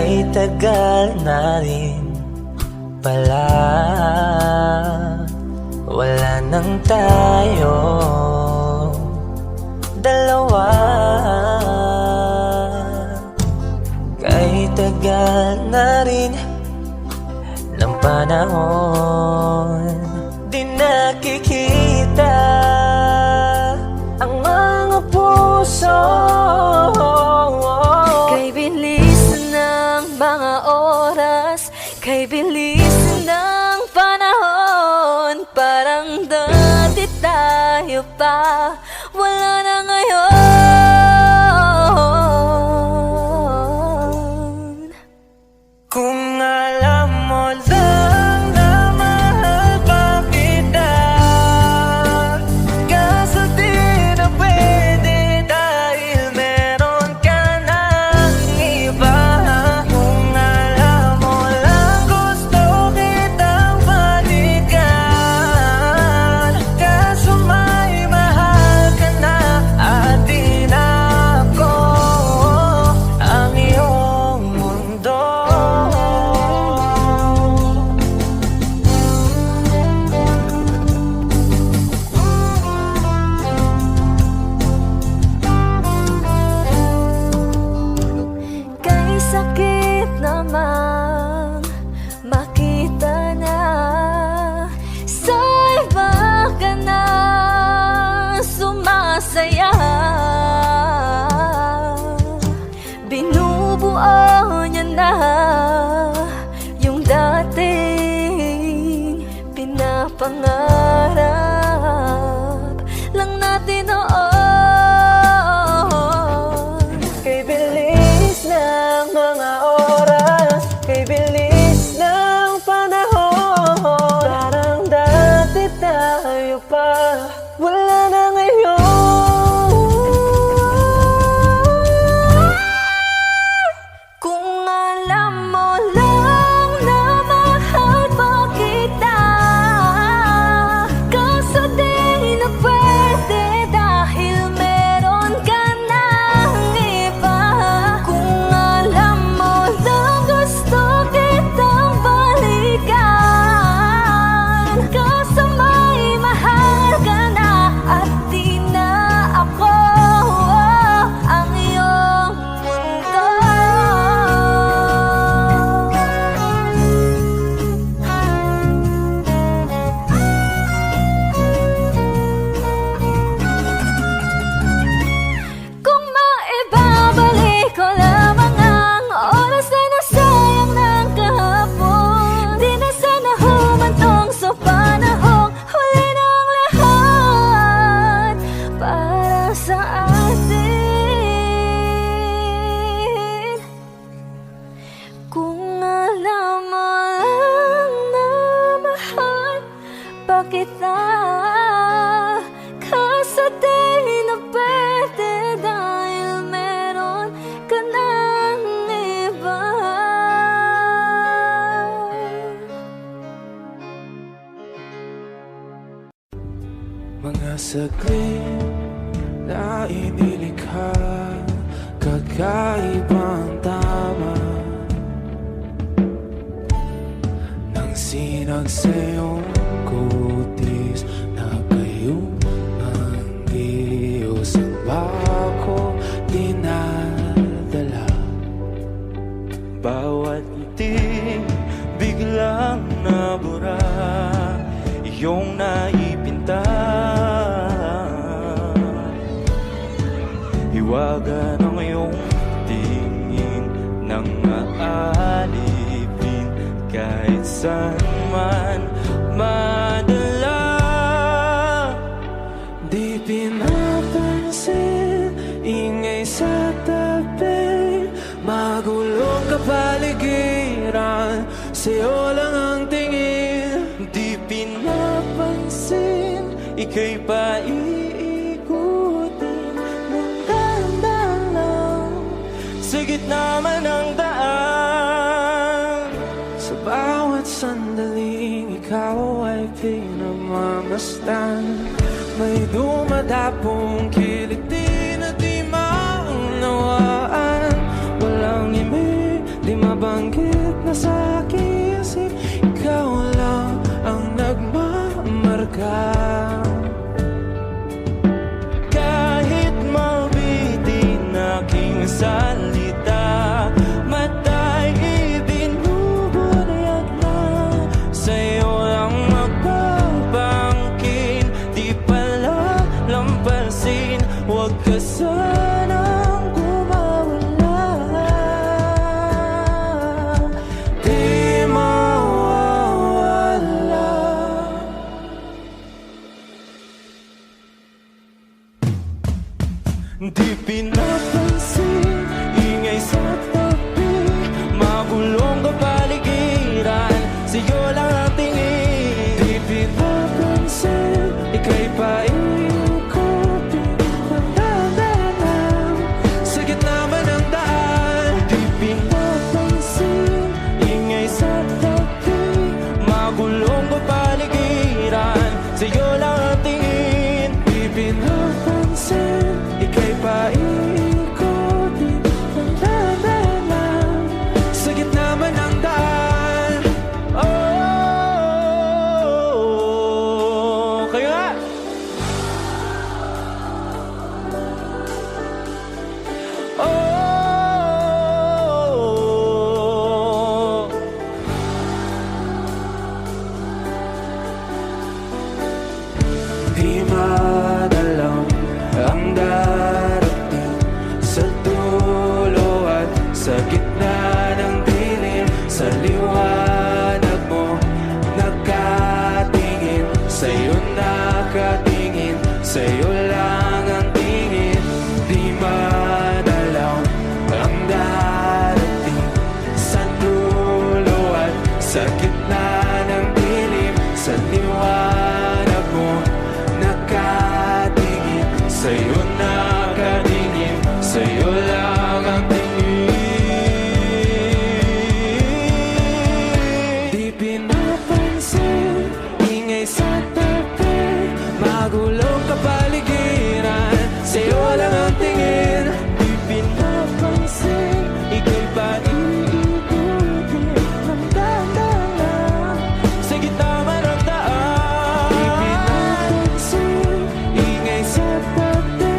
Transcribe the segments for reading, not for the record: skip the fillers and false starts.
Kay tagal na rin pala, wala nang tayo dalawa. Kay tagal na rin ng panahon, di nakikita ang mga puso. Kay bilis ng mga oras, kay bilis ng panahon, parang dati tayo pa, wala na ngayon. Kung alam mo lang na mahal pa kita, kaso di na pwede dahil meron ka ng iba. Kung alam mo lang gusto kitang balikan, kaso may mahal ka na at di na ako ang iyong mundo. Kay sakit namang makita na sa iba ka na sumasaya. Binubuo niya na yung dating pinapangarap lang natin noon. Kay bilis ng mga oras, kay bilis ng panahon, parang dati tayo pa, wala na ngayon. Kung alam mo lang na mahal pa kita, kaso di na pwede dahil meron ka ng iba. Kung alam mo lang gusto kitang balikan, kaso may mahal ka na at di na ako ang iyong mundo. Kung maibabalik ko lamang ang oras na nasayang ng kahapon, di na sana humantong sa panahong huli ng lahat para sa atin. Kung alam mo lang na mahal pa kita, kaso di na pwede dahil meron ka ng iba. Mga saglit na inilikha, kakaibang tama nang sinagsayong kutis na kayong ang Diyos ang bako dinadala. Bawat itim biglang nabura, iyong naipinta. Hiwaga ng iyong tingin nang aalipin kahit saan man madala. Di pinapansin, ingay sa tabi, magulong kapaligiran, sa'yo lang ang tingin. Di pinapansin, ika'y paiikutin ng dahan-dahan lang sa gitna man ng daan. Sa bawat sandaling ikaw ay pinagmamasdan, may dumadapong kiliti na di maunawaan. Walang imig, di mababa Sa gitna ng dilim, sa liwanag mo nakatingin, sa'yo nakatingin, sa'yo lang ang tingin. Di madalaw ang darating sa dulo at sa gitna ng dilim, sa liwanag mo nakatingin, sa'yo nakatingin, sa'yo lang ang tingin. Di pinapansin, ingay sa tabi, magulong kapaligiran, sa'yo lang ang tingin. Di pinapansin, ika'y pa iikutin ng dahan-dahan sa gitna man ng daan. Di pinapansin, ingay sa tabi,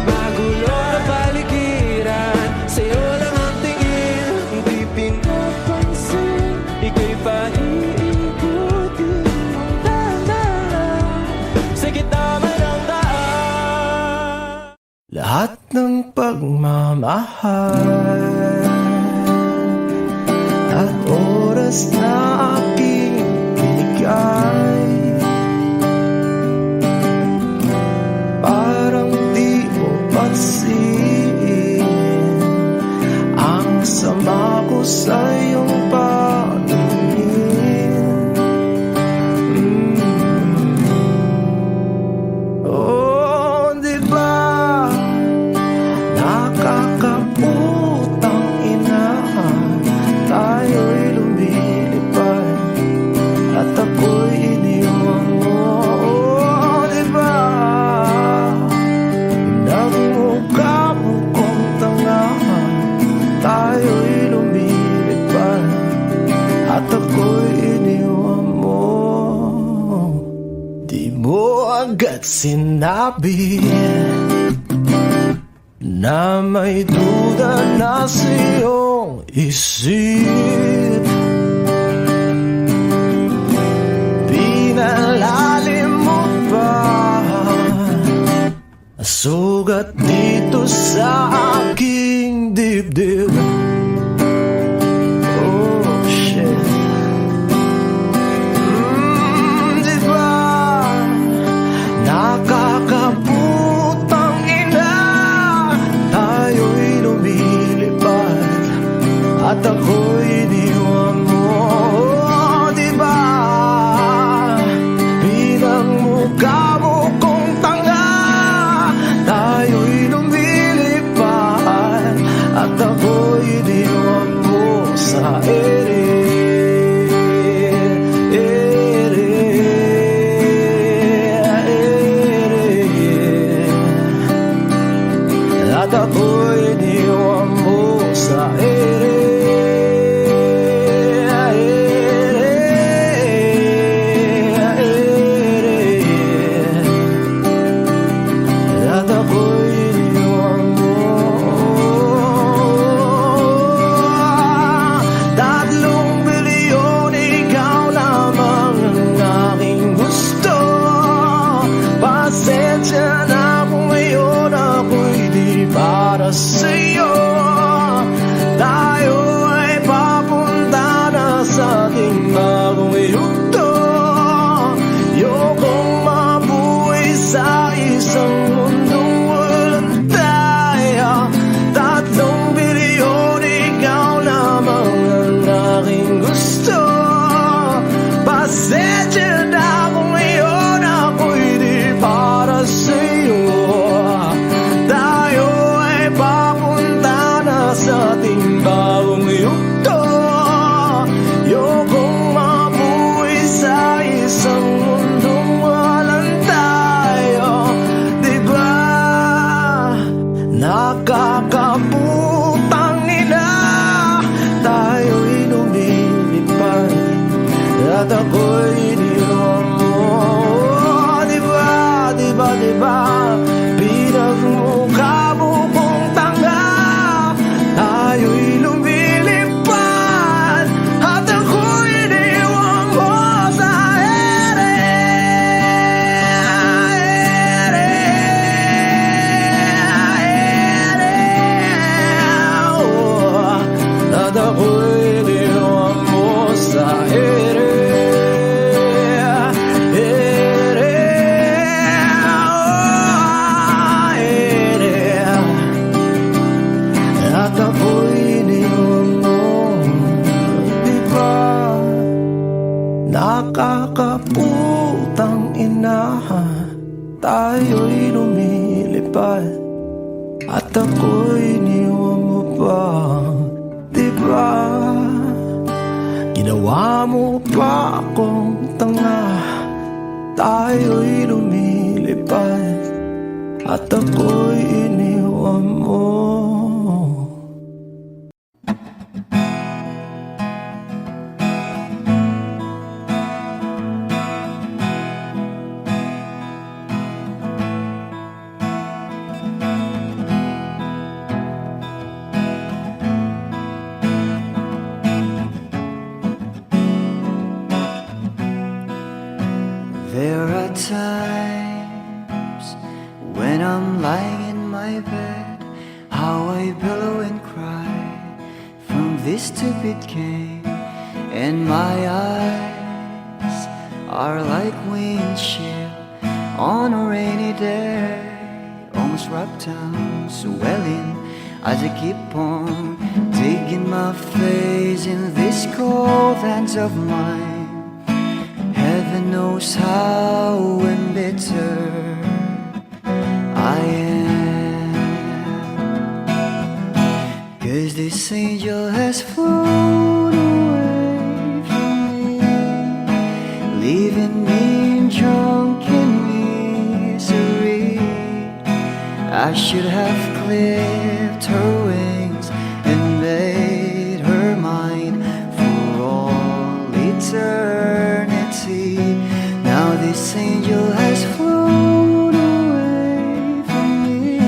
magulong kapaligiran, sa'yo lang ang tingin. Di pinapansin, ika'y pa iikutin ng dahan-dahan sa gitna man ng daan. Lahat ng pagmamahal at oras na aking binigay, parang di mo pansin ang sama ko sa iyong paningin. Oh, di ba nakakaputang ina, tayo'y lumilipad at ako'y iniwan mo. Oh, di ba nagmukha mo kong tanga, tayo'y lumilipad at ako'y iniwan mo. Di mo agad sinabi na may duda na sa iyong isip, pinalalim mo pa ang sugat dito sa aking dibdib. Oh shit. Di ba nakakaputang ina, tayo'y lumilipad at ako'y iniwan mo. Oh, di ba pinagmukha mo kong tanga, tayo'y lumilipad at ako'y iniwan mo sa ere. At ako'y iniwan mo sa ere. At ako'y iniwan mo. Tatlong kakaputang ina, tayo'y lumilipad at ako'y iniwan mo pa, diba? Ginawa mo pa akong tanga, tayo'y lumilipad at ako'y iniwan mo. There are times when I'm lying in my bed, how I billow and cry from this stupid game, and my eyes are like windshield on a rainy day, almost wrapped down, swelling as I keep on digging my face in this cold hands of mine. Heaven knows how embittered I am, 'cause this angel has flown away from me, leaving me drunken misery. I should have clipped her wings and made her mine for all eternity. Now this angel has flown away from me.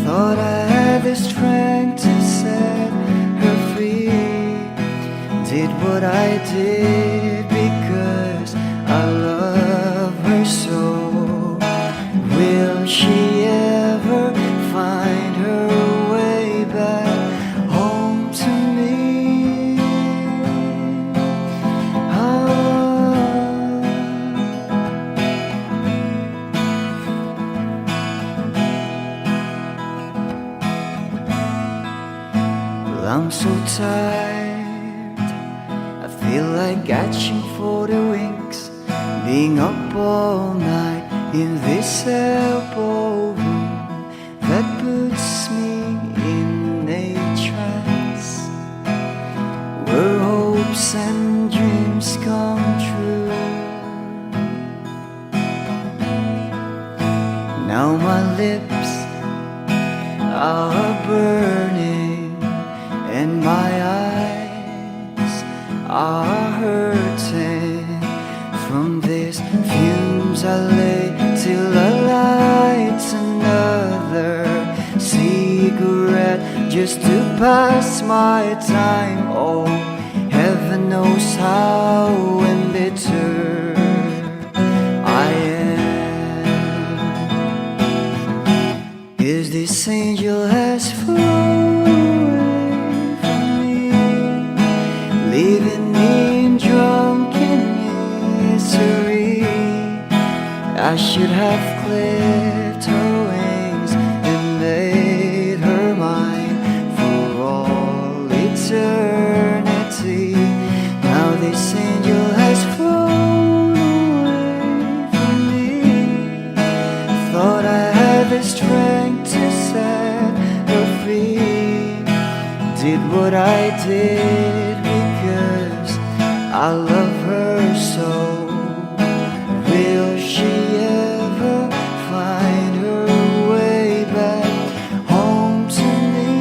Thought I had the strength to set her free. Did what I did because I love her so. Will she ever find her way back home to me? I'm so tired, I feel like catching for the wings, being up all night in this elbow room that puts me in a trance, where hopes and dreams come true. Now my lips are burning and my eyes are hurting from these fumes. I lay till I light another cigarette just to pass my time. Oh, heaven knows how embittered I am, 'cause this angel has flown, leaving me drunken misery. I should have clipped her wings and made her mine for all eternity. Now this angel has flown away from me. Thought I had the strength to set her free. Did what I did because I love her so. Will she ever find her way back home to me?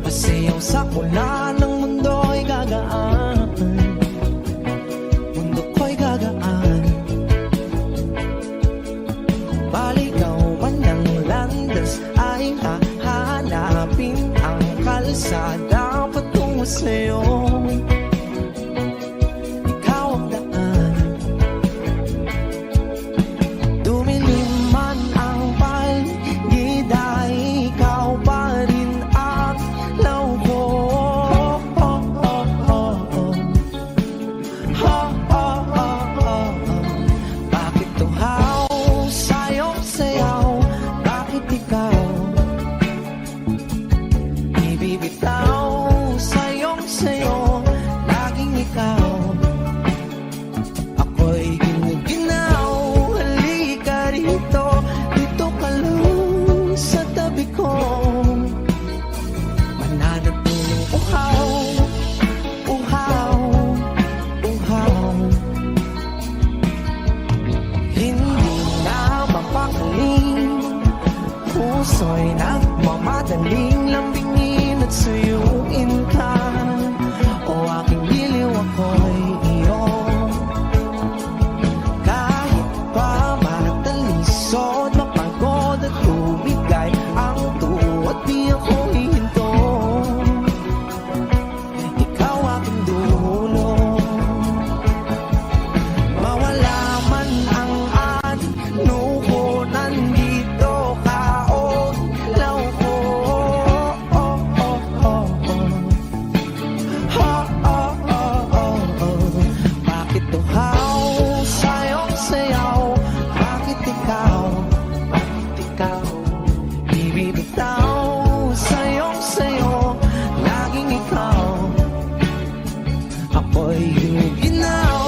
Pasayaw sa ulan, ng mundo'y gagaan. Mundo ko'y gagaan. Baligaw man ng landas ay hahanapin ang kalsada patungo sa'yo. Ikaw ang daan, dumilim man ang paligid ay ikaw pa rin ang law ko. Bakit tuhaw sa'yong sayaw? Bakit ikaw ibibitaw sa'yong sayo? Laging ikaw, ako'y ginuginaw. Halika rito, dito ka lang sa tabi ko. Mananatiling uhaw, uhaw, uhaw. Hindi na mapakaling, puso'y nagmamadaling lambingin at suyuin ka. O aking giliw, ako'y iyo. Kahit pa matalisod, mapagod at tumigay ang tuwa, di ako hihinto. Ikaw aking dulo, mawala man ang ano ko, nandito ka o law ko. Bakit tuhaw sa'yong sayaw? Bakit ikaw ibibitaw sa'yong sayo? Laging ikaw, ako'y ginuginaw.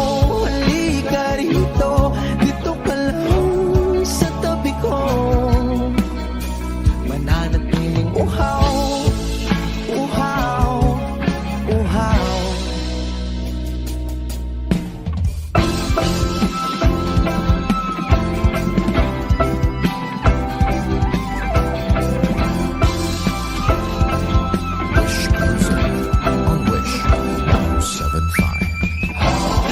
Halika rito, dito ka lang sa tabi ko. Mananatiling uhaw, uhaw, uhaw.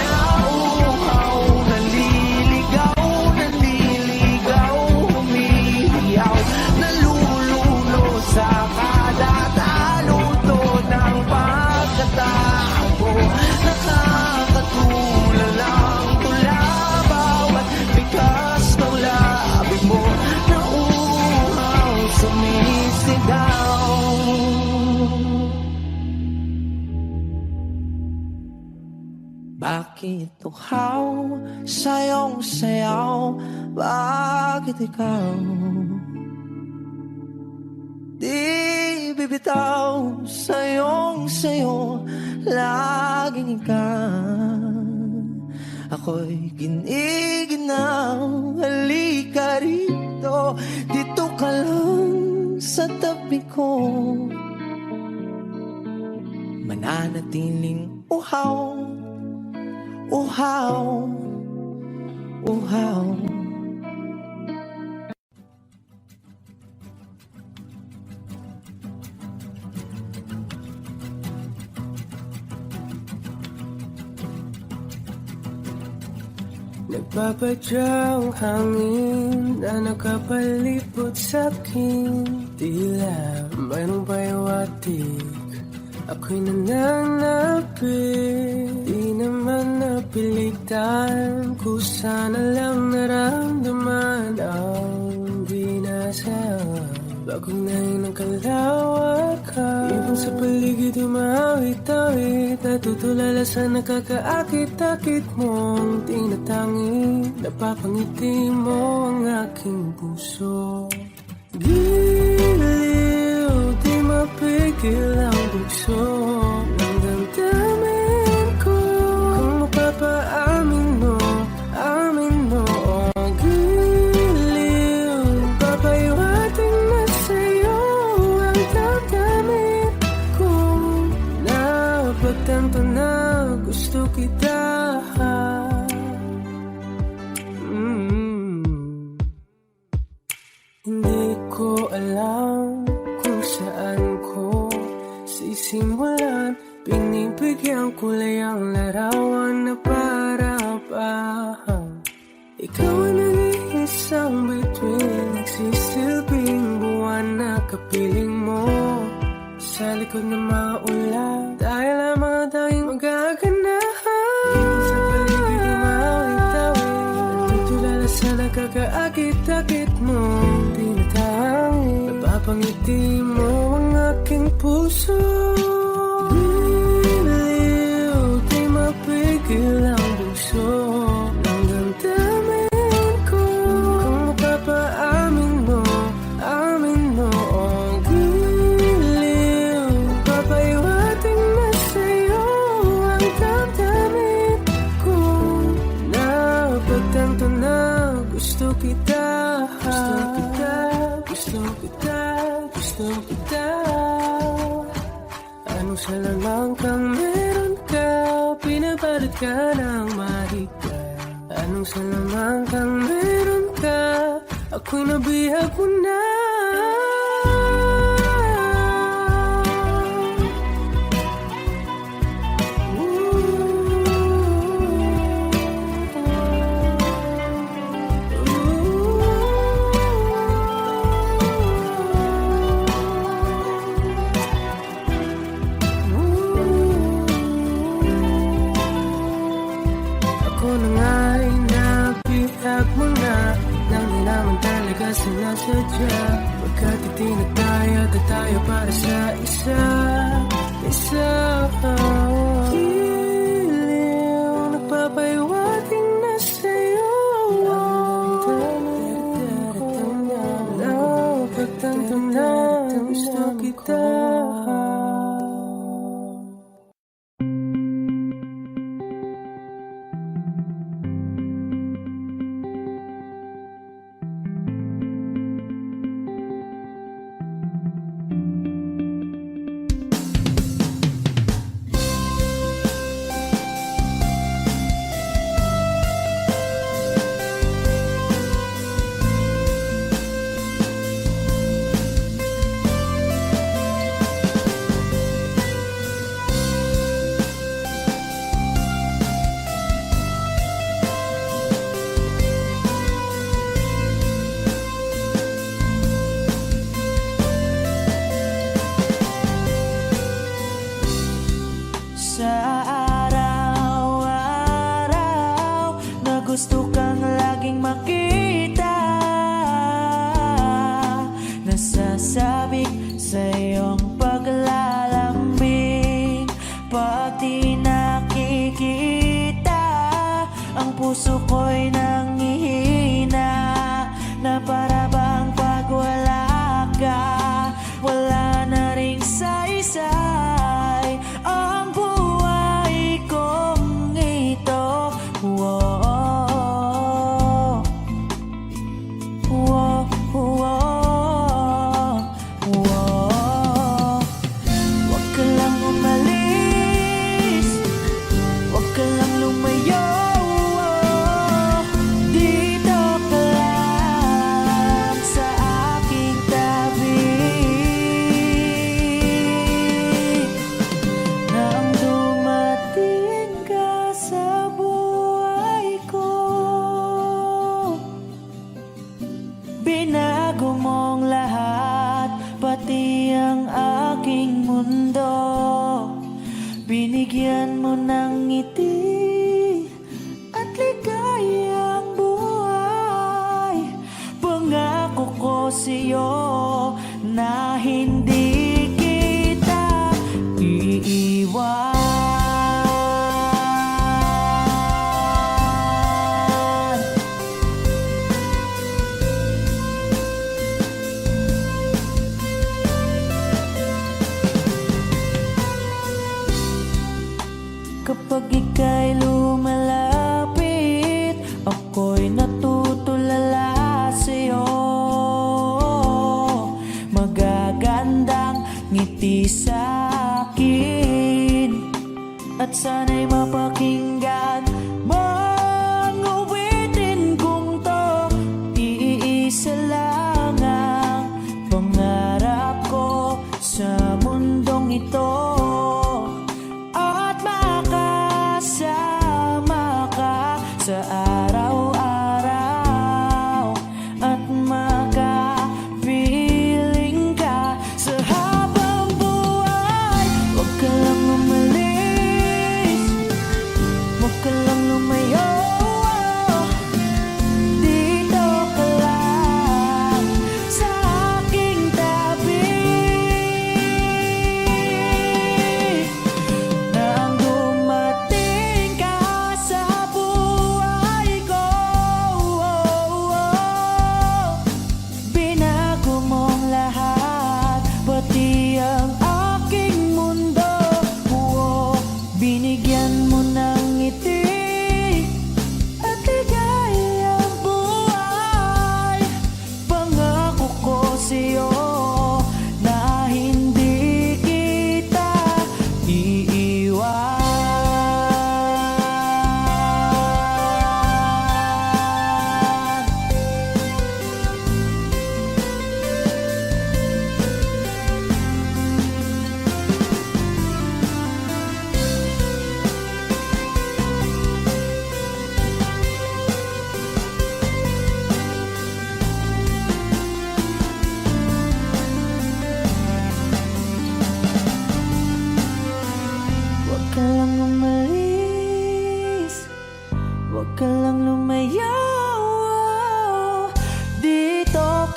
Nauuhaw, naliligaw, naliligaw, humihiyaw, nalululo sa kada taluto ng pagkatao. Nakakatulala ang tula, bawat bigas ng labi mo. Nauuhaw, sumisigaw. Bakit tuhaw sa'yong sayaw? Bakit ikaw di bibitaw sa'yong sayo? Laging ikaw, ako'y giniginaw. Halika rito, dito ka lang sa tabi ko. Mananatiling uhaw, uhaw, uhaw. Nagpapadyang hangin na nakapalipot sa'kin. Tila mayroong payawatig, ako'y nananapit. Di naman napilitan, kusana lang naramdaman ang binasa. Bagong nahin ng kalawakan, ibang sa paligid umawit-awit. Natutulala sa nakakaakit-akit mong tinatangi. Napapangiti mo ang aking puso. Giliw, di mapigil ang bugso ng damdamin ko. Kung mapapaamin mo, amin mo. Giliw, papayawating na sa'yo ang damdamin ko. Napagtanto na gusto kita. Hindi ko alam kung saan ko sisimulan. Pinibigyan kulay ang larawan na para pa ikaw ang nag-iisang bituin, nagsisilbing buwan na kapiling mo sa sa likod ng mga ulan. Dahil ang mga tanging magaganahan sa paligid ng mawit-tawid. Nagtutulala sa nakakaakit-akit mo tinatangin. Napapangiti mo ang aking puso. Liliw, di mapigil ang puso ng damdamin ko. Kung mapapaamin mo, amin mo ang giliw. Papaiwating na sa'yo ang damdamin ko. Napagtanto na gusto kita. Gusto kita. Anong salamang kang meron ka, pinabalot ka ng mahigpit. Anong salamang kang meron ka, ako'y nabihag mo na. Sinasadya pagkat itinag tayo at tayo para sa isa. Giliw, nagpapaiwating na sa'yo. Napagtanto na gusto kita. Gusto kang laging makita, nasasabik sa iyong paglalambing. Pag di nakikita, ang puso ko'y nangihina, na para bang pag wala ka, wala na ring saysay ang buhay kong ito. Wag ka lang umalis, wag ka lang lumayo. Dito ka lang sa aking tabi. Nang dumating ka sa buhay ko, binago mong lahat, pati ang aking mundo. Binigyan mo ng ngiti at ligayang buhay. Pangako ko sa'yo na hindi kita iiwan. Kapag ika'y lumalapit, ako'y natutulala sa'yo. Magagandang ngiti sa'kin, at sana'y mapakinggan mang uwitin kong to. Iisa lang ang pangarap ko sa mundong ito, sa araw-araw at makapiling ka sa habang buhay.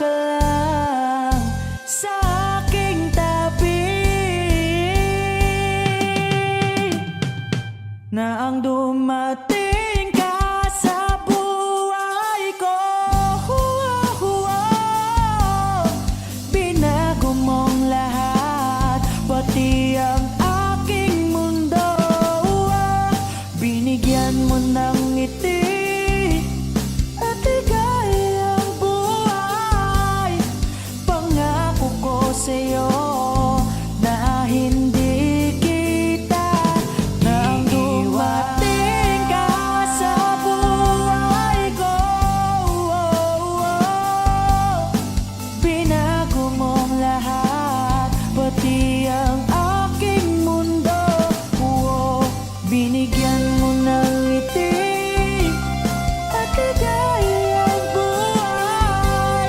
ka lang sa aking tabi, na ang dumating ka sa buhay ko. Binago mong lahat, pati ang aking mundo. Binigyan mo ng ngiti at ligayang buhay. Pangako ko sa'yo na hindi kita nang dumating ka sa buhay ko. Binago mong lahat, pati ang aking mundo. Binigyan mo ng ngiti at ligayang buhay.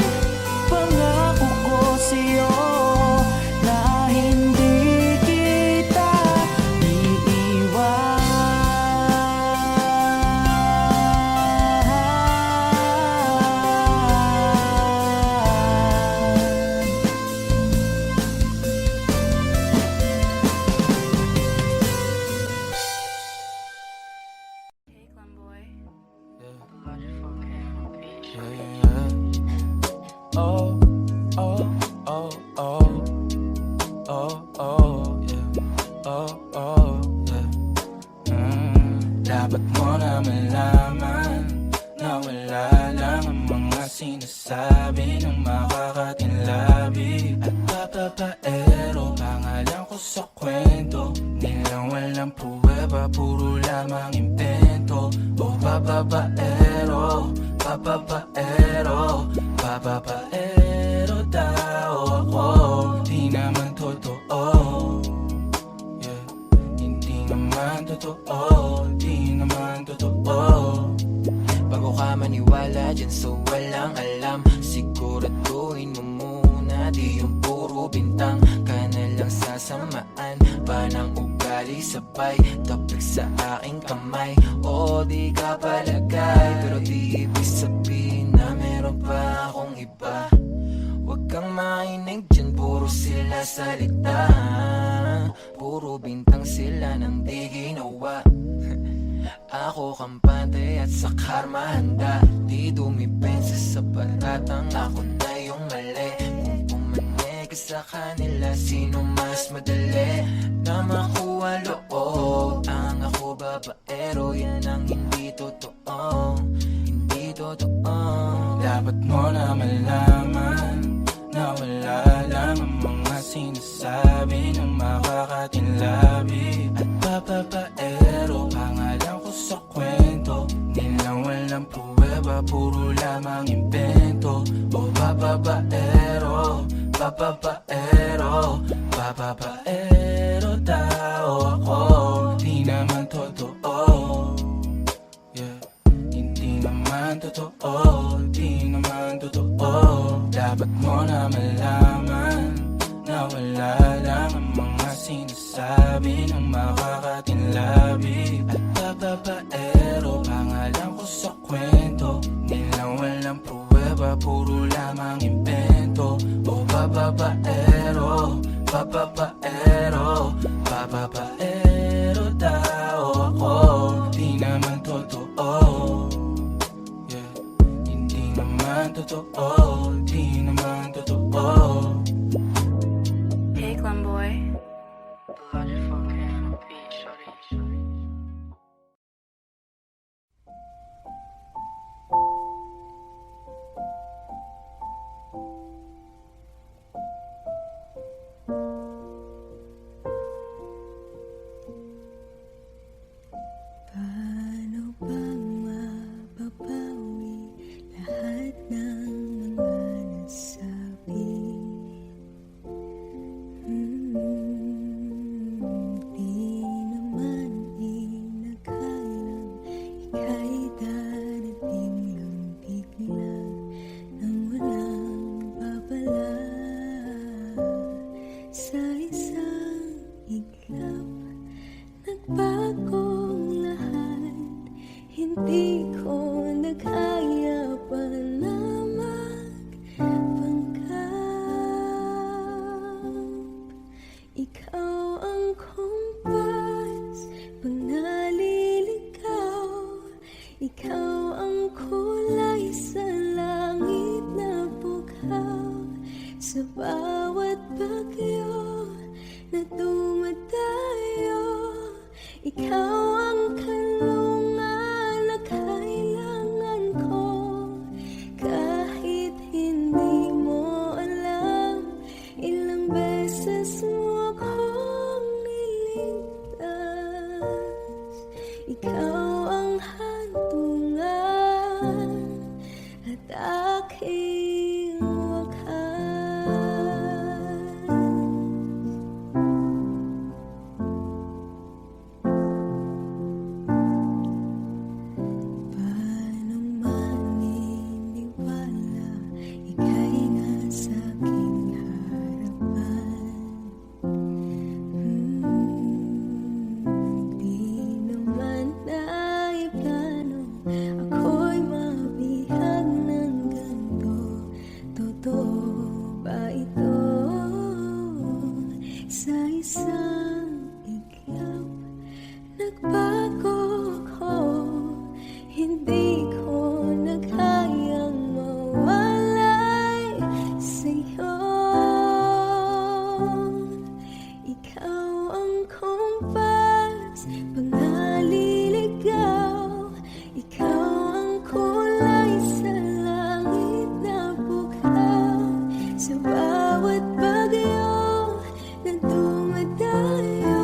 Pangako ko sa'yo na hindi kita iiwan. Oh, oh, oh, oh, oh, oh, yeah. Oh, oh, yeah. Dapat mo na malaman na wala lang ang mga sinasabi ng makakatinlabi at papapaero. Pangalan ko sa kwento, nilang walang pruweba, puro lamang impento. Oh, papapaero, papapaero, papapaero daw ako. Di naman totoo, yeah. Hindi naman totoo, di naman totoo. Bago ka maniwala dyan sa walang alam, siguraduhin mo muna di yung puro bintang ka na lang sasamaan pa ng ugali sabay tapik sa aking kamay. O di ka palagay, pero di ibig sabihin na meron pa akong iba. Huwag kang mainig dyan, puro sila salita, puro bintang sila nang di ginawa. Ako kampante at sa karma handa, di dumipensa sa patatang ako na yung mali. Kung pumanig ka sa kanila, sino mas madali na makuha loob? Ang ako babaero, yan ang hindi totoo, hindi totoo. Dapat mo na malaman na wala lang ang mga sinasabi ng makakatinlabi at papapaero. Pangalan ko sa kwento, nilang walang pruweba, puro lamang impento. O papapaero, papapaero, papapaero daw ako. Di naman totoo, yeah. Hindi naman totoo, di naman totoo. Dapat mo na malaman na wala lang ang mga sinasabi ng makakatinlabi at papapaero. Pangalan ko sa kwento, nilang walang pruweba, puro lamang impento. O papapaero, papapaero, papapaero daw ako. Di naman totoo, yeah. Hindi naman totoo, di naman totoo. Hey, Clemboy. Sa bawat bagyo na dumadayo, ikaw ang kanlungan na kailangan ko. Kahit hindi mo alam, ilang beses mo akong niligtas. Ikaw ang hantungan at aking paano maniniwala ika'y nasa aking harapan? Di naman naiplano ako'y mabihag ng ganito. Totoo ba ito? Sa isang iglap nagbago ko, hindi ko na kayang mawalay sa'yo. Ikaw ang kompas pag naliligaw, ikaw ang kulay sa langit na bukaw. Sa bawat bagyo na dumadayo,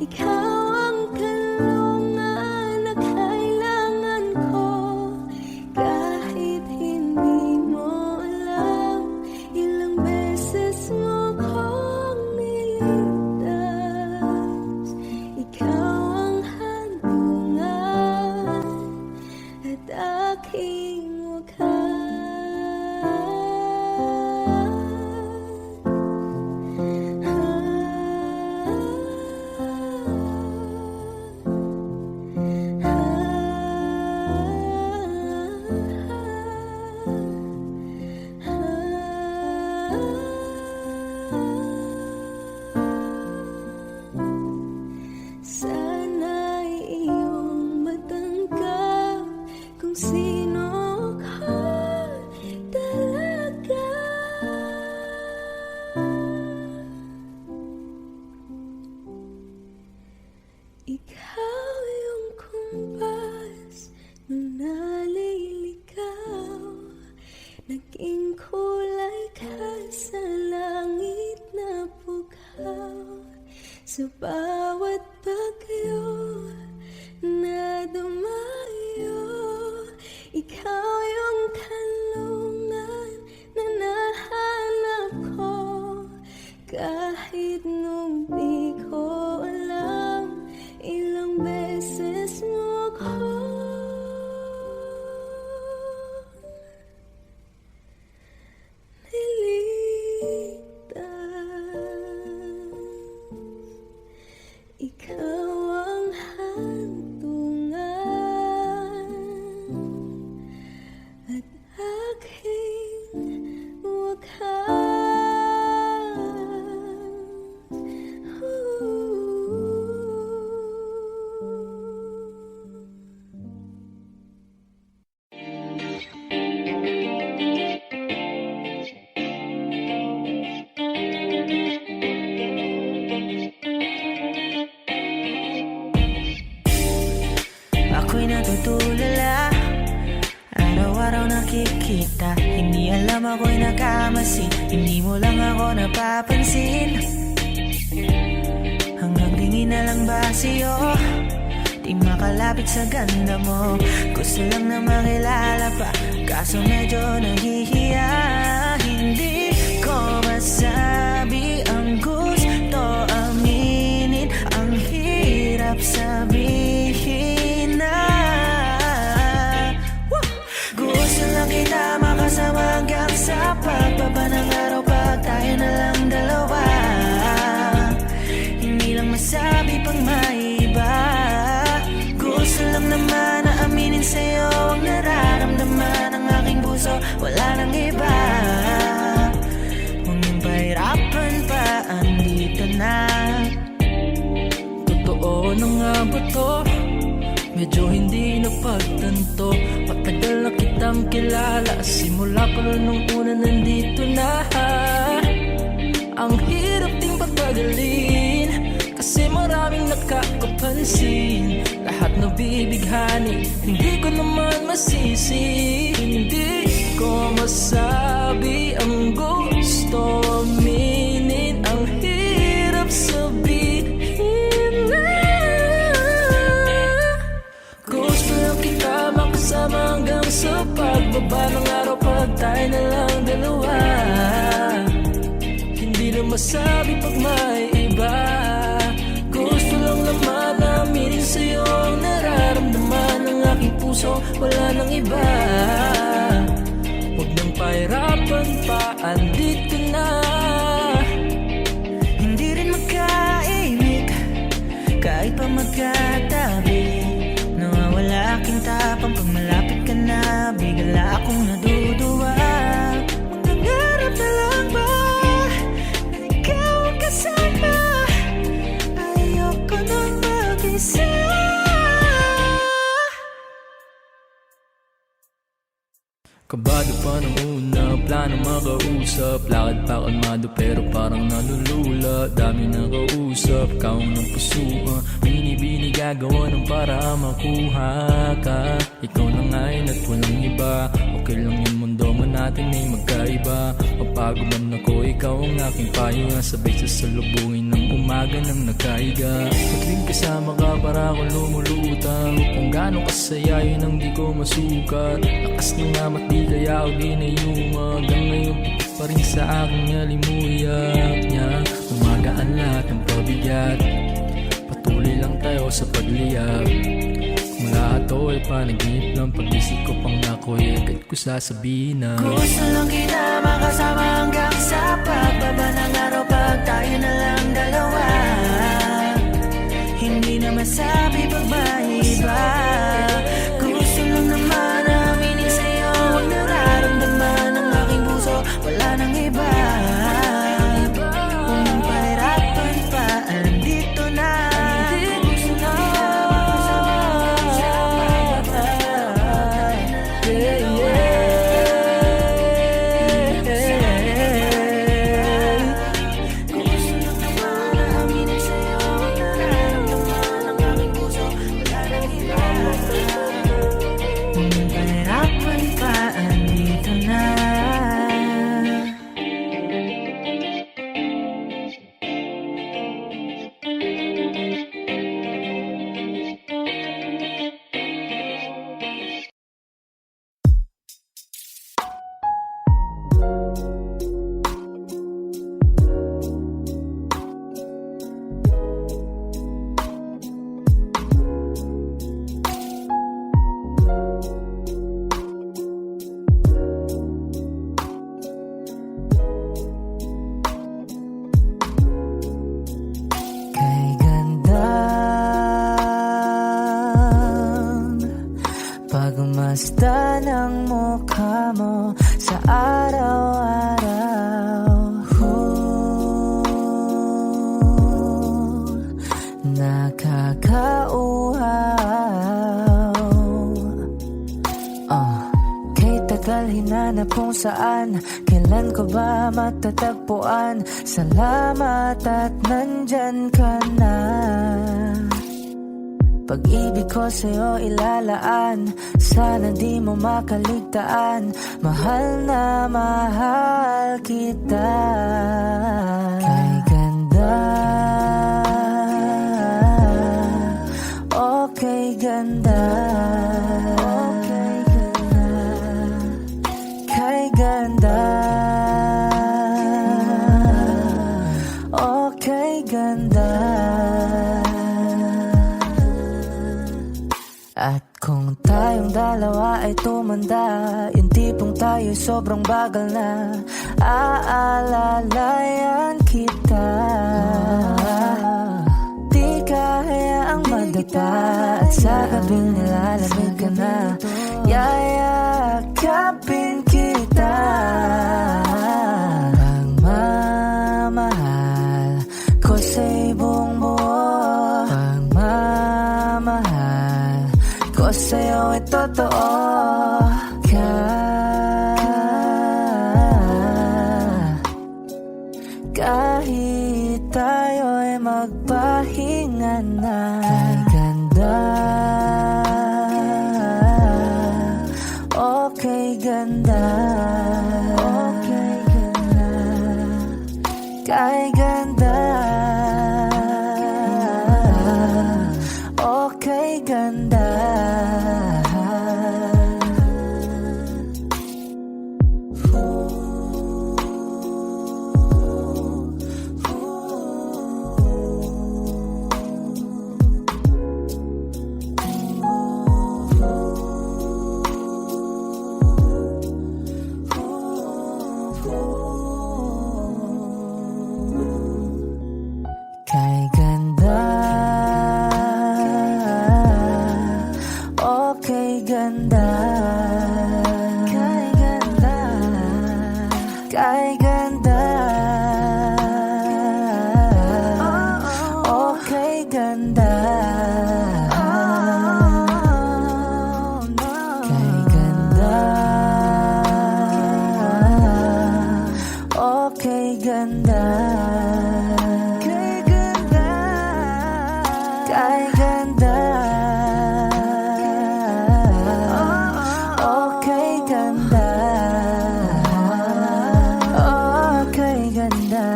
ikaw ang kanlungan na kailangan ko. Kahit hindi mo alam, ilang beses mo akong niligtas. Ikaw ang hantungan at aking sana'y iyong matanggap kung sino ka talaga. Ikaw yung kumpas nung naliligaw, naging kulay ka sa langit na bukaw. Sa bawat bagyo na dumayo, ikaw yung kanlungan na nahanap ko. Kahit nung di ko alam, ilang beses mo ako niligtas. Ikaw ang hantungan at aking wakas. Ako'y natutulala, araw-araw nakikita. Hindi alam ako'y nagkamasi, hindi mo lang ako napapansin. Hanggang tingin na lang ba sa'yo, di makalapit sa ganda mo. Gusto lang na makilala pa, kaso medyo nahihiya. Hindi ko masabi ang gusto aminin, ang hirap sabihin na gusto lang kita makasama hanggang sa pagbaba ng araw, pag tayo na lang dalawa. Hindi lang masabi pang maiba, gusto lang naman na aminin sa'yo ang nararamdaman ng aking puso. Wala nang iba, huwag niyong pahirapan pa, andito na. Totoo na nga ba to? Medyo hindi napagtanto, matagal na kitang magkilala, simula pa rin nung una nandito na. Ang hirap ding pagtagalin, kasi maraming nakakapansin. Lahat nabibighani, hindi ko naman masisi. Hindi ko masabi ang gusto aminin, ang hirap sabihin na. Gusto lang kita makasama hanggang sa pagbaba ng araw, pag tayo na lang dalawa. Hindi na masabi pag may iba. Gusto lang naman aminin sa'yo ang nararamdaman ng aking puso, wala nang iba. Huwag nang pahirapan pa, andito na. Hindi rin magkaimik, kahit pa magkatabi. Nawawala aking tapang pag malapit ka na, bigla akong naduduwa. Mangangarap na lang ba na ikaw ang kasama? Ayoko nang mag-isa. Kabado pa ng una, plano makausap. Lakad pa kalmado pero parang nalulula. Dami na kausap, kaong ng puso. Binibini gagawa ng para makuha ka. Ikaw na ngayon at walang iba. Okay lang yung mundo man natin ay magkaiba. Mapagod man ako, ikaw ang aking payo. Sabay sasalubungin ng umaga nang nagkaiga. Pagling kasama ka para akong lumulutang. Kung gaano kasaya yun ang di ko masukat. Lakas ng amat di kaya ako di na yuma. Hanggang ngayon pa rin sa aking alimuyak niya. Umagaan lahat ng pabigat, patuloy lang tayo sa pagliyab. Mula ito ay panaginip ng pag-isip ko pang ako'y agad ko sasabihin na Gusto lang kita makasama hanggang sa pagbaba ng araw, pag tayo na lang dalawa. Hindi na masabi pag may iba. Gusto lang naman aminin sa'yo ang nararamdaman ng aking puso, wala nang iba. Kung nang pahirapan pa, andito na. Gusto lang kita makasama hanggang sa pagbaba ng araw, pag tayo na lang dalawa. Gusto lang naman aminin sa'yo ang nararamdaman ng aking puso, wala nang iba. Kung nang pahirapan pa, andito na. Kay gandang pagmasta ng mukha mo sa araw-araw. Nakakauhaw. Kay tagal hinanap kung saan, kailan ko ba matatagpuan? Salamat at nandyan ka na. Pag-ibig ko sa'yo ilalaan, sana di mo makaligtaan. Mahal na mahal kita. Kay ganda, okay ganda, okay ganda. Kay ganda, okay ganda. At kung tayong dalawa ay tumanda, yung tipong tayo sobrang bagal na, aalalayan kita. Di kayaang madata, at sa gabing nilalamig ka na, yayakapin kita. Pagmamahal ko sa'y buong buo, pagmamahal ko sa'yo ay totoo. tayo'y magpahinga na. Kay ganda, okay ganda, okay ganda, kay ganda, okay ganda. Kay ganda, okay ganda, kay ganda, kay ganda, okay ganda, kay ganda, okay ganda. Kay ganda, okay ganda, okay ganda.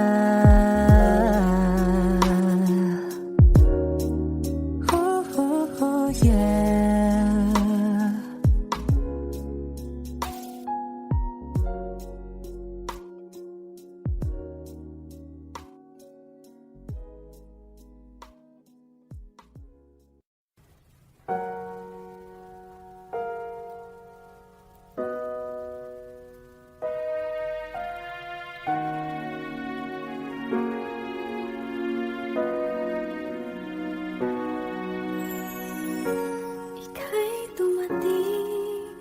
Oh, yeah. Ika'y dumating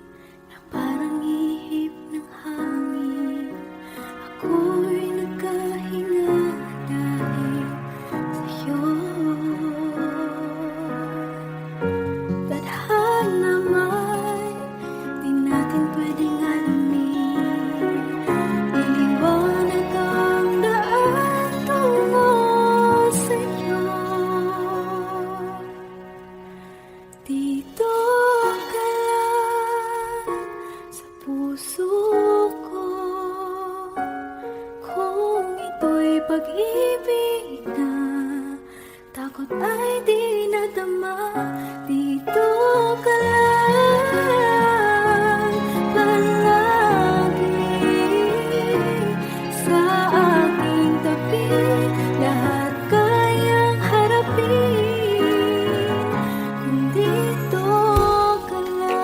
na parang ihip ng hangin. Ako'y nagkahinga dahil sa'yo. Tadhana may di natin pwedeng alamin. Iliwanag ang daan tungo sa'yo. Dito ka lang sa puso ko. Kung ito'y pag-ibig na takot ay di nadama. Dito ka lang palagi sa aking tabi. Lahat kayang harapin kung dito ka lang.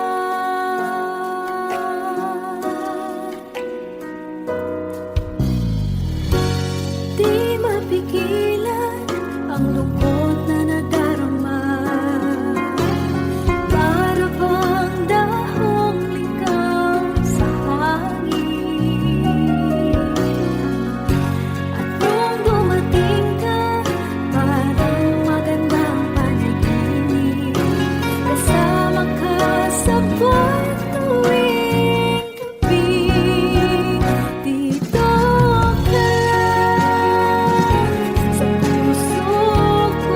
Di mapigilan ang lungkot na nadarama. Para bang dahong ligaw sa hangin. At nung dumating ka, parang magandang panaginip. Kasama ka sa buwan tuwing gabi. Dito ka lang sa puso ko.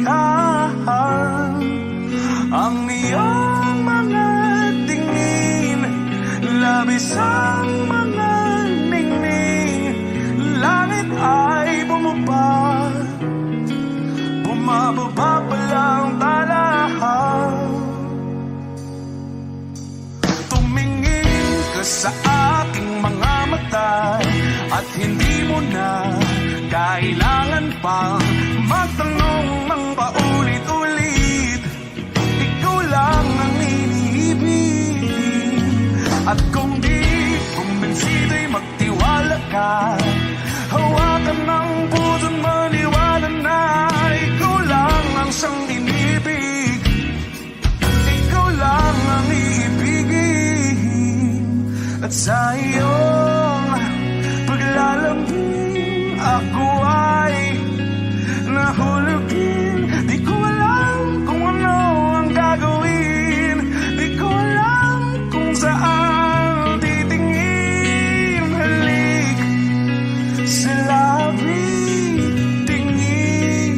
basihan ang iyong mga tingin, labis ang mga ningning. Langit ay bumaba, bumababa pa lang talahan. Tumingin ka sa aking mga mata at hindi mo na kailangan pang magtanong ng paulit-ulit. Ikaw lang ang iniibig. At kung di kumbinsido'y magtiwala ka, hawakan ng puso't maniwala na ikaw lang ang siyang inibig. Ikaw lang ang iibigin. At sa iyong paglalambing ako ay nahulugin. Di ko alam kung ano ang gagawin, di ko alam kung saan titingin. Halik sa labi, tingin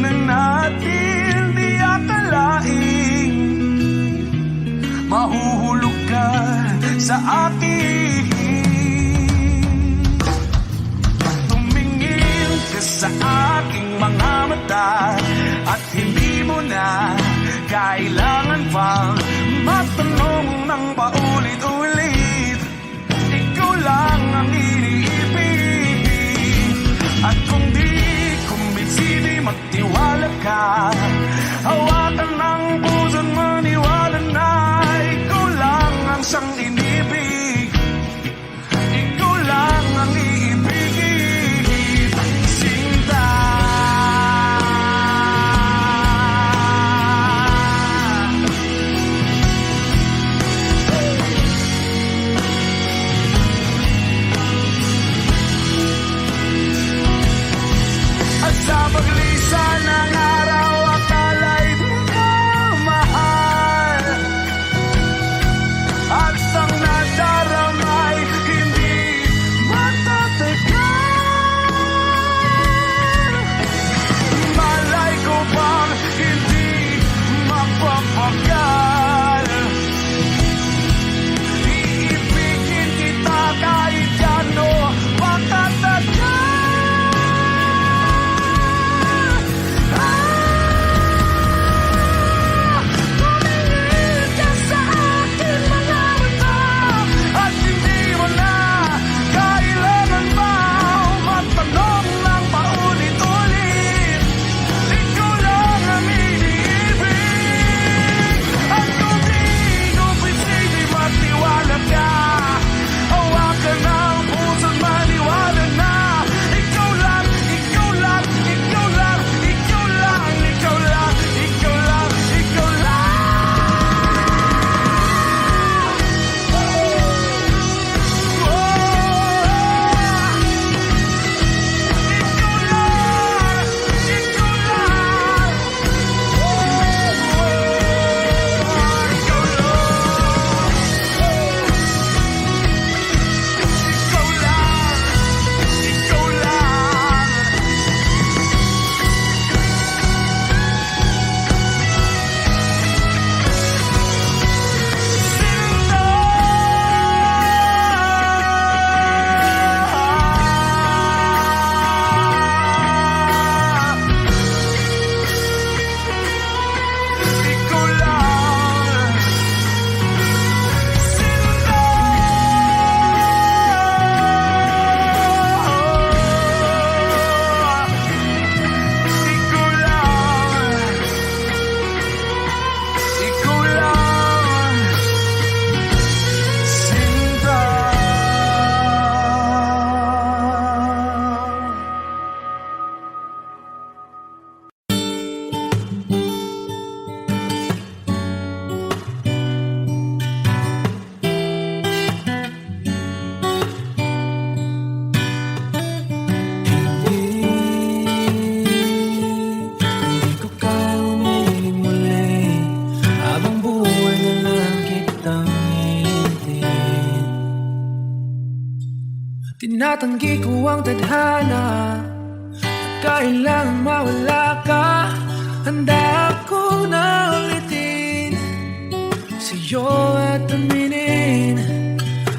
na natin di akalain. Mahuhulog ka sa akin. Tumingin ka sa aking mga mata at hindi mo na kailangan pang magtanong ng paulit-ulit. Ikaw lang ang iniibig. At kung di kumbinsido'y magtiwala ka, hawakan ng puso't maniwala na ikaw lang ang siyang inibig. Ikaw lang ang iibigin. Sinta. At sa paglisan ng araw, akala'y di ka mahal. At ang nadaramay hindi matatagal. Malay ko bang hindi mapapagal. Iibigin kita kahit gano pakatagal. Tumingin ka sa akin mga mata at hindi mo na kailangan pa magtanong ng paulit-ulit. Ikaw lang ang iniibig. At kung di kumbinsido'y magtiwala ka, hawakan ng puso't maniwala na ikaw lang, ikaw lang, ikaw lang, ikaw lang, ikaw lang, ikaw lang, ikaw lang. Tinatanggi ko ang tadhana at kailangang mawala ka. handa ako na ulitin sa'yo at aminin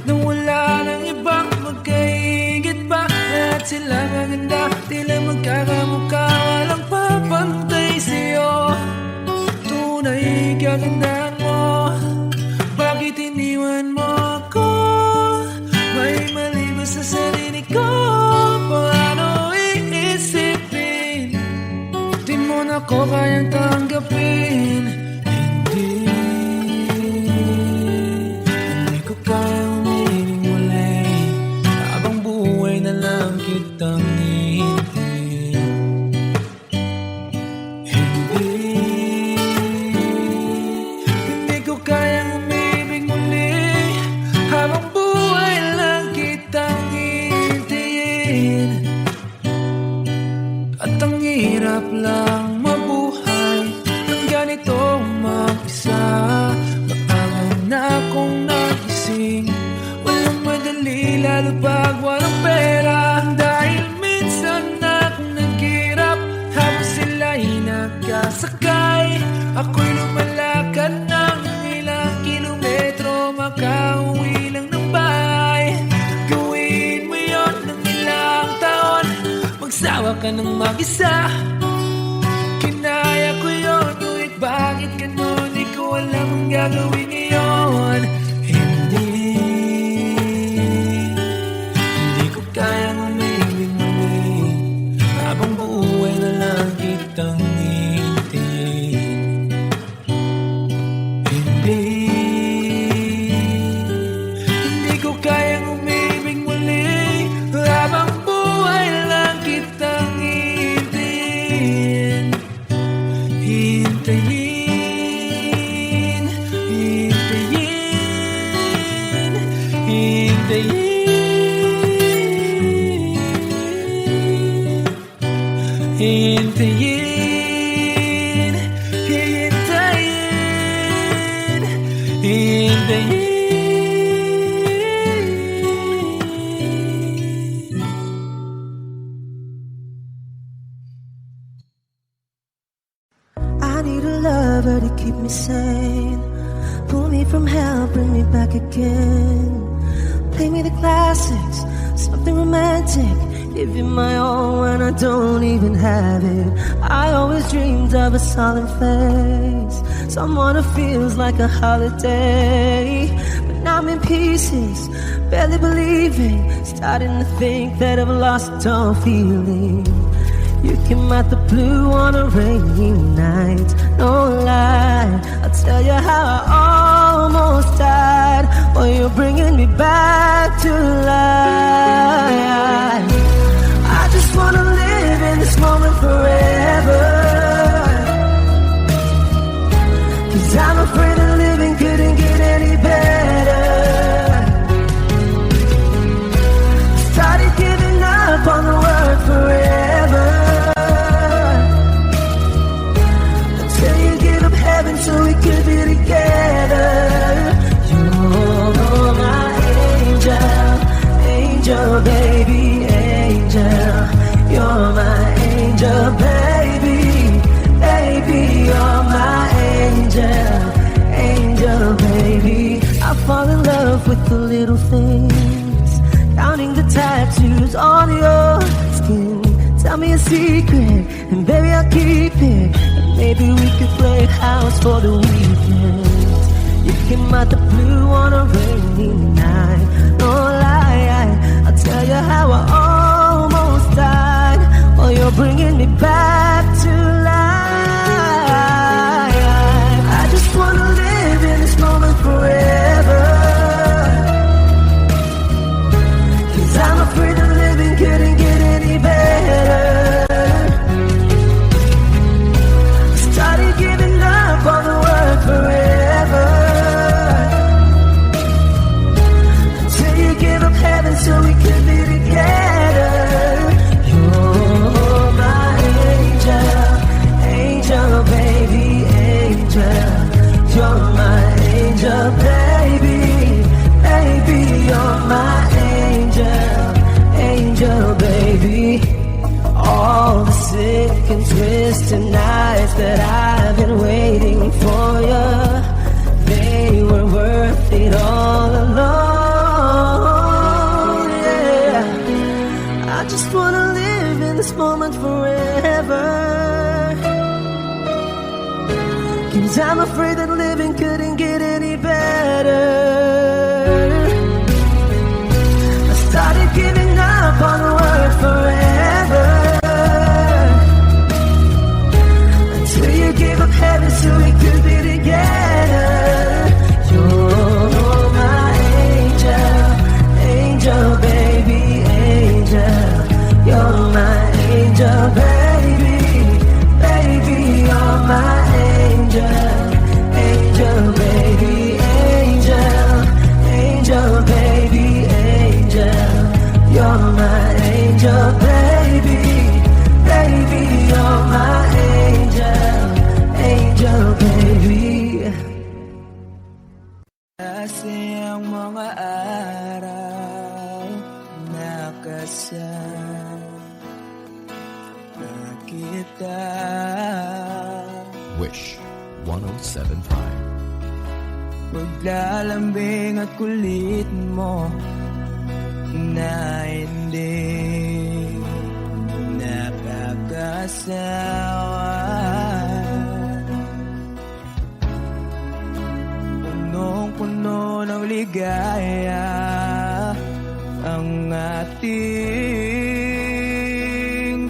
na wala nang ibang magkaigit pa. At sila maganda, tila magkakamukha, walang papantay sa'yo. Tunay kagandaan mo, bakit iniwan mo ako? May mali ba sa sarili ko? Paano iisipin? Di mo na ko kayang tanggapin. Hindi ko kayang umiling muli, habang buhay na lang kitang hihintayin. Hindi ko kayang umibig muli, habang buhay lang kitang hihintayin. At ang hirap lang mabuhay ng ganito mag-isa. Maaga na akong nagising, walang madali lalo pag walang pera. Dahil minsan akong naghirap habang sila'y nagkasakay. Ako'y lumalakad ng ilang kilometro, makauwi lang ng bahay. Gawin mo yun ng ilang taon, magsawa ka ng mag-isa. Kinaya ko yun, ngunit bakit ganun? Di ko alam ang gagawin ngayon. Hindi ko kayang umibig muli, habang buhay na lang kitang hihintayin. Hindi ko kayang umibig muli, habang buhay lang kitang hihintayin. Hintayin, hintayin, hintayin. Hintayin, hintayin, hintayin. I need a lover to keep me sane, pull me from hell, bring me back again. Play me the classics, something romantic, give you my all when I don't even have it. I always dreamed of a solemn face, someone who feels like a holiday. But now I'm in pieces, barely believing, starting to think that I've lost all feeling. You came out the blue on a rainy night, no lie, I'll tell you how I almost died. Well, you're bringing me back to life. I just wanna live in this moment forever, 'cause I'm afraid that living couldn't get any better. Started giving up on the word forever, until you give up heaven so we could be together. You're my angel, angel baby, angel. You're my angel baby, baby. You're my angel, angel baby. I fall in love with the little things, counting the tattoos on your skin. Tell me a secret, and baby I'll keep it. And maybe we could play house for the weekend. You came out the blue on a rainy night, no lie, I'll tell you how I almost died. Well, you're bringing me back to life. I just wanna live in this moment forever, 'cause I'm afraid that living couldn't get any better. Started giving up on the word forever, until you give up and twisted nights that I've been waiting for you, they were worth it all alone. Yeah, I just wanna live in this moment forever, 'cause I'm afraid that living couldn't get any better. I started giving up on the word forever, until you gave up heaven so we could be together. You're my angel, angel baby, angel. You're my angel baby, baby, you're my angel, angel baby, angel, angel baby, angel. You're my angel baby, baby, you're my angel, angel baby. Kasi ang mga araw nakasama kita. Wish 107.5. Paglalambing at kulit mo na hindi nakakasawa. Punong-puno ng ligaya ang ating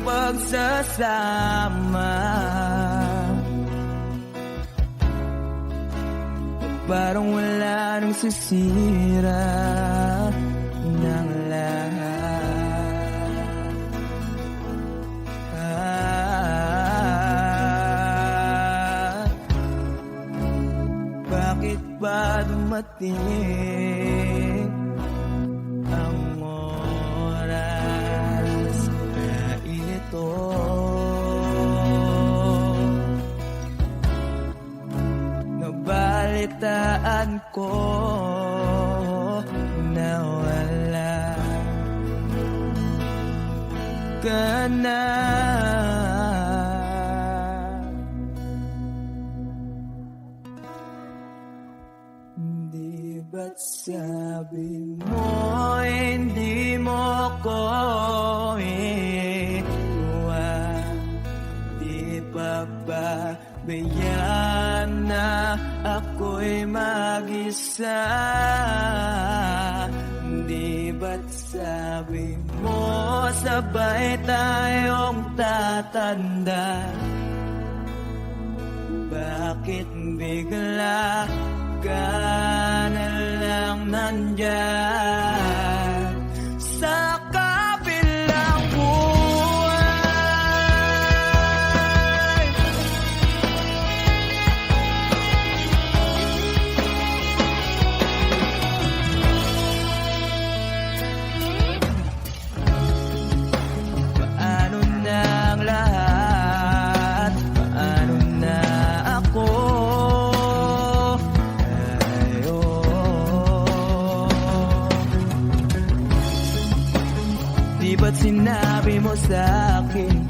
pagsasama. Parang wala nang sisira ng lahat. Bakit ba dumating ang oras na ito? Nabalitaan ko na wala ka na. Di ba't sabi mo hindi mo ko iwan? Di pa ba bayaan na ako'y mag-isa? Di ba't sabi mo sabay tayong tatanda? Bakit bigla ka na lang nandyan sa kabilang buhay? Paano na ang lahat? Paano na ako? Di ba't sinabi mo sa'kin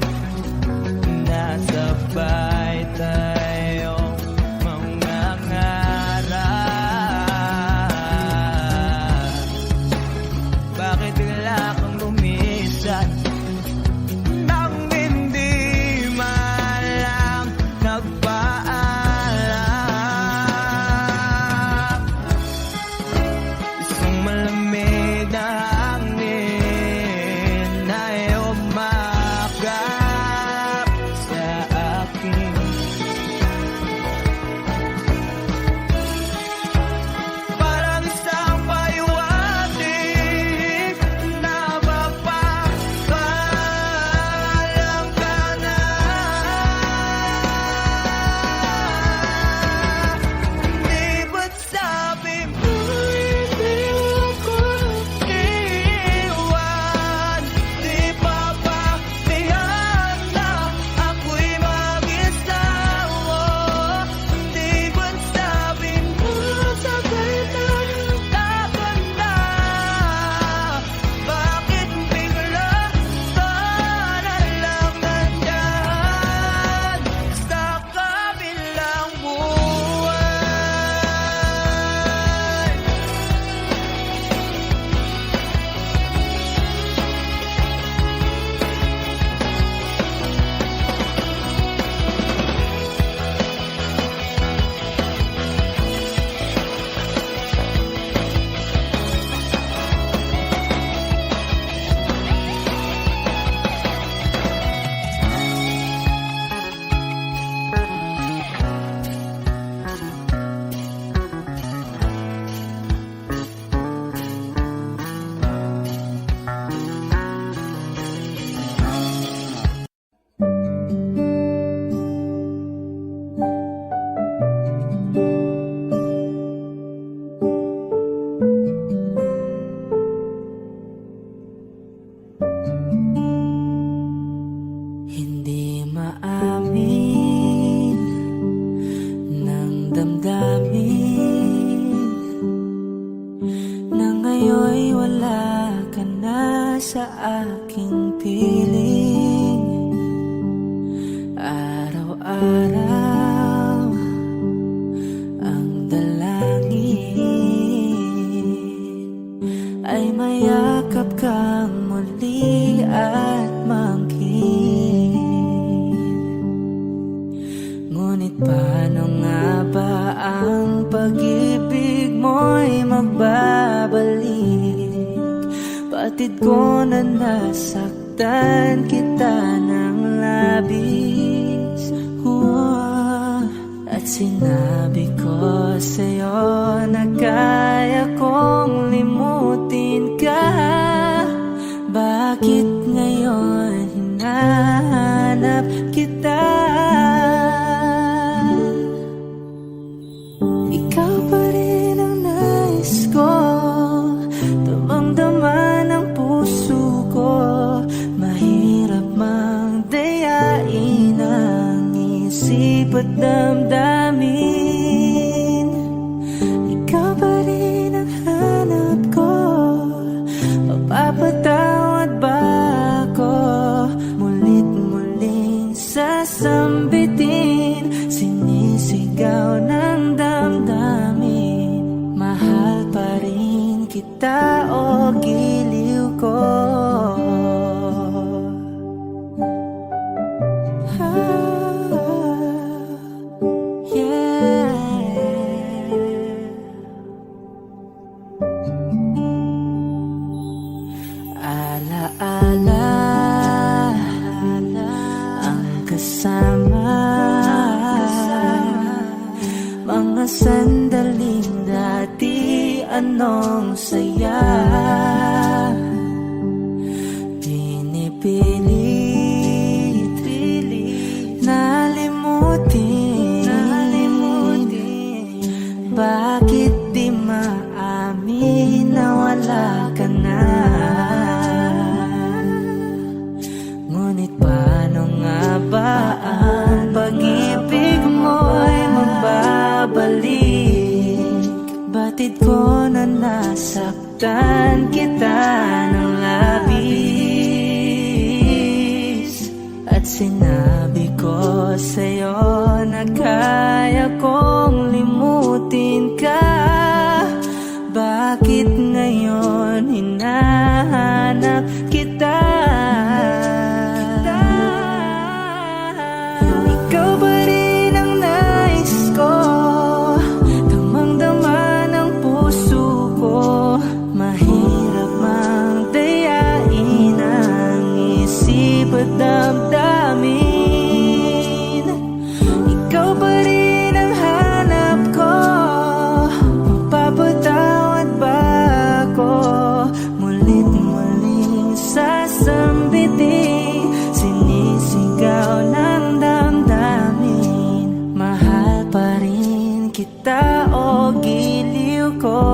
na sabay tayong mangangarap? Bakit bigla kang lumisan nang hindi man lang nagpaalam? Isang malamig na hangin ay umakap sa aking maamin ng damdamin na ngayon'y wala ka na sa aking piling. Araw-araw ang dalangin ay mayakap kang muli at mangkin. Ngunit paano nga ba ang pag-ibig mo'y magbabalik? Batid ko na nasaktan kita ng labis. At sinabi ko sa'yo na kaya kong limutin ka. Bakit ngayon hinahanap kita? Ikaw pa rin ang nais ko, damang-dama ng puso ko. Mahirap mang dayain ang isip at damdamin. Ikaw pa rin ang hanap ko, mapapatawad ba ako? Mulit-muling sasambitin, sinisigaw ng damdamin. Mahal pa rin kita o giliw ko. Alaala ang kasama, mga sandaling dati anong saya. Pinipilit nalimutin. Bakit di maamin na wala ka na? Ngunit paano nga ba ang pag-ibig mo'y magbabalik? Batid ko na nasaktan kita ng labis. At sinabi ko sa'yo na kaya kong limutin ka. Bakit ngayon hinahanap kita? Ikaw pa rin ang nais ko, damang-dama ng puso ko. Mahirap mang dayain ang isip at damdamin. Ikaw pa rin ang hanap ko, mapapatawad ba ako? Mulit-muling sasambitin, sinisigaw ng damdamin. Mahal pa rin kita o giliw ko.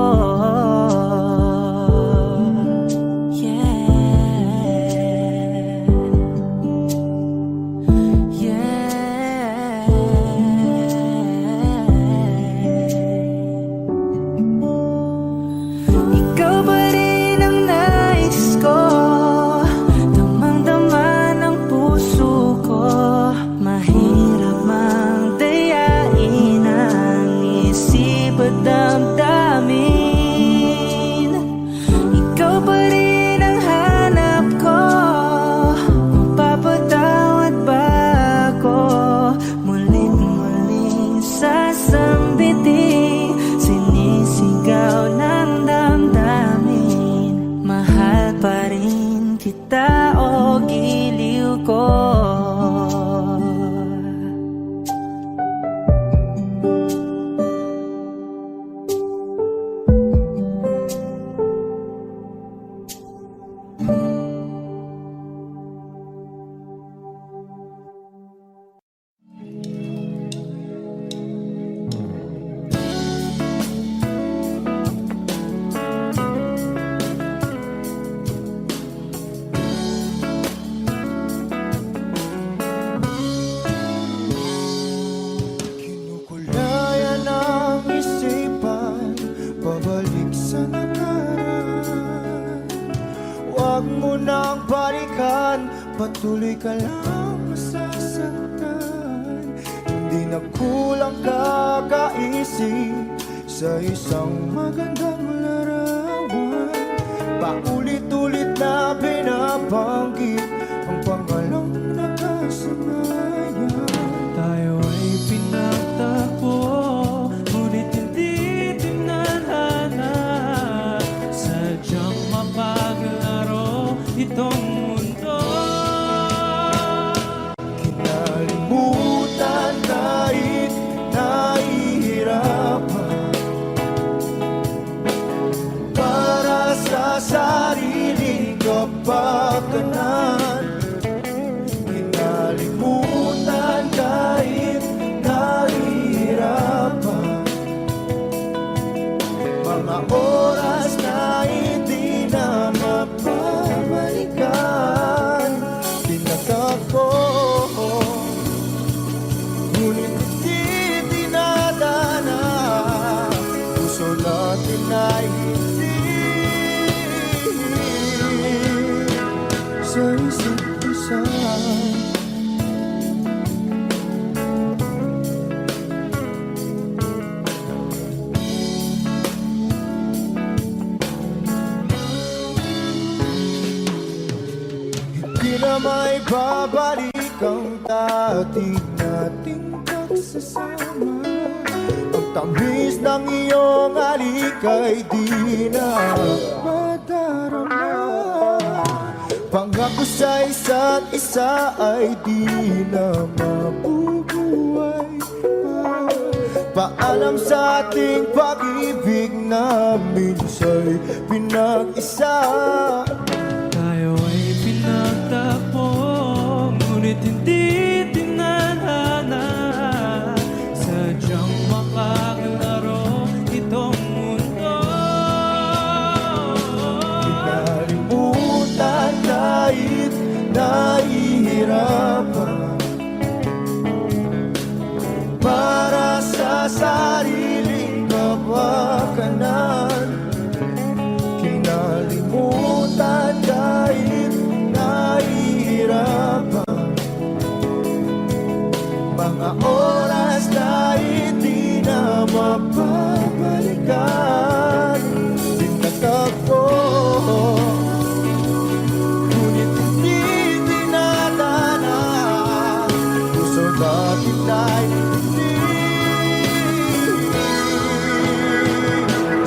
Ikaw pa rin ang nais ko, damang-dama ng puso ko. Mahirap mang dayain ang isip at damdamin. Ikaw pa rin ang hanap ko, mapapatawad ba ako? Mulit-muling sasambitin, sinisigaw ng damdamin. Mahal pa rin kita o giliw ko. nang balikan, patuloy ka lang masasaktan. Hindi na kulang kakaisip sa isang magandang larawan. Paulit-ulit na binabanggit ang pangalang nakasanayan. Tayo ay pinagtagpo, ngunit hindi tinadhana. Sadyang mapaglaro itong mundo. Kinalimutan kahit nahihirapan, para sa sariling kapakanan. Kinalimutan kahit nahihirapan, mga oras na hindi na mapabalikan. Tinatako, ngunit hindi dinadana. Puso natin ay hindi sa isa't isa. Hindi na may babalik ang dati nating pagsasama. Ang tamis ng iyong halik ay di na madarama. Pangako sa isa't isa ay di na mabubuhay pa. Paalam sa ating pag-ibig na minsa'y pinag-isa. Tayo ay pinagtagpo, ngunit hindi tinadhana. Sadyang mapaglaro itong mundo. Kinalimutan kahit nahihirapan, para sa sariling kapakanan. Kinalimutan kahit nahihirapan, mga oras na hindi na mapabalikan. Tinatagpo, ngunit hindi dinadana. Puso natin ay hindi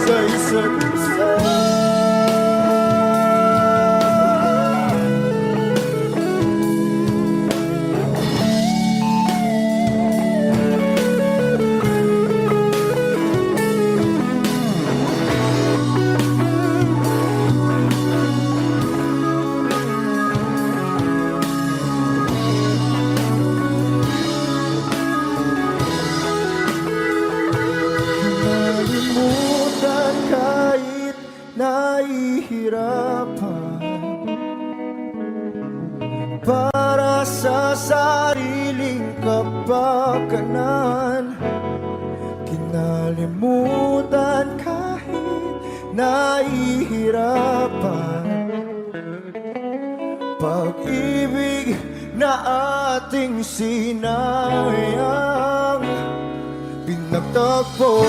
sa isa't isa. Kinalimutan kahit nahihirapan, para sa sariling kapakanan. Kinalimutan kahit nahihirapan, pag-ibig na ating sinayang. Pinagtagpo,